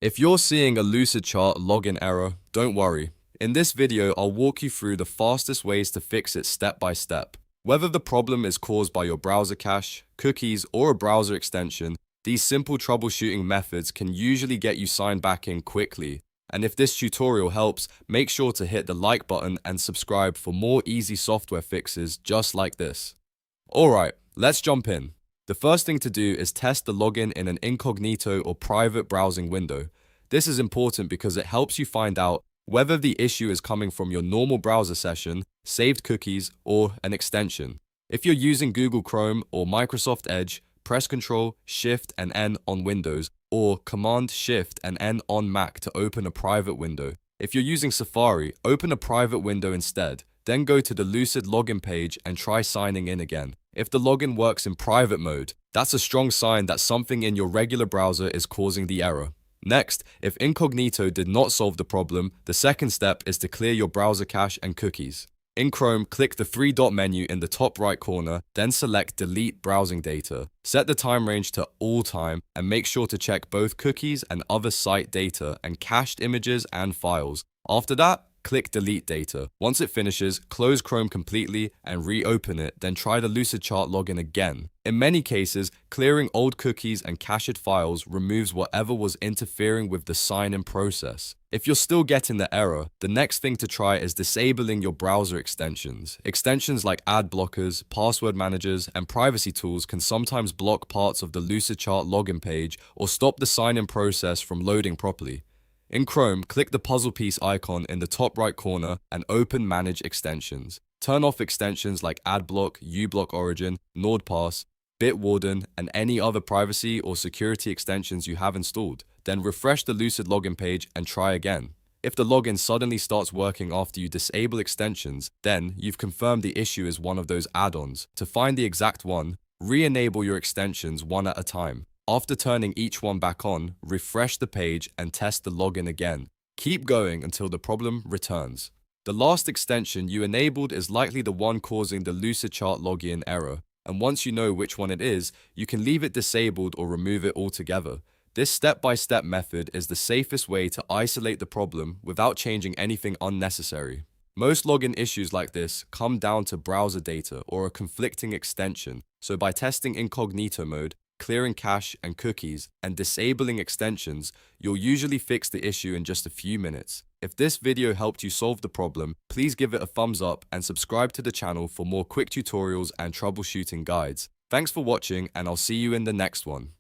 If you're seeing a Lucidchart login error, don't worry. In this video, I'll walk you through the fastest ways to fix it step by step. Whether the problem is caused by your browser cache, cookies, or a browser extension, these simple troubleshooting methods can usually get you signed back in quickly. And if this tutorial helps, make sure to hit the like button and subscribe for more easy software fixes just like this. Alright, let's jump in. The first thing to do is test the login in an incognito or private browsing window. This is important because it helps you find out whether the issue is coming from your normal browser session, saved cookies, or an extension. If you're using Google Chrome or Microsoft Edge, press Ctrl, Shift, and N on Windows, or Command, Shift, and N on Mac to open a private window. If you're using Safari, open a private window instead. Then go to the Lucid login page and try signing in again. If the login works in private mode, that's a strong sign that something in your regular browser is causing the error. Next, if Incognito did not solve the problem, the second step is to clear your browser cache and cookies. In Chrome, click the three-dot menu in the top right corner, then select Delete Browsing Data. Set the time range to All Time and make sure to check both cookies and other site data and cached images and files. After that, click Delete Data. Once it finishes, close Chrome completely and reopen it, then try the Lucidchart login again. In many cases, clearing old cookies and cached files removes whatever was interfering with the sign-in process. If you're still getting the error, the next thing to try is disabling your browser extensions. Extensions like ad blockers, password managers, and privacy tools can sometimes block parts of the Lucidchart login page or stop the sign-in process from loading properly. In Chrome, click the puzzle piece icon in the top right corner and open Manage Extensions. Turn off extensions like AdBlock, uBlock Origin, NordPass, Bitwarden, and any other privacy or security extensions you have installed. Then refresh the Lucid login page and try again. If the login suddenly starts working after you disable extensions, then you've confirmed the issue is one of those add-ons. To find the exact one, re-enable your extensions one at a time. After turning each one back on, refresh the page and test the login again. Keep going until the problem returns. The last extension you enabled is likely the one causing the Lucidchart login error, and once you know which one it is, you can leave it disabled or remove it altogether. This step-by-step method is the safest way to isolate the problem without changing anything unnecessary. Most login issues like this come down to browser data or a conflicting extension, so by testing incognito mode, clearing cache and cookies, and disabling extensions, you'll usually fix the issue in just a few minutes. If this video helped you solve the problem, please give it a thumbs up and subscribe to the channel for more quick tutorials and troubleshooting guides. Thanks for watching, and I'll see you in the next one.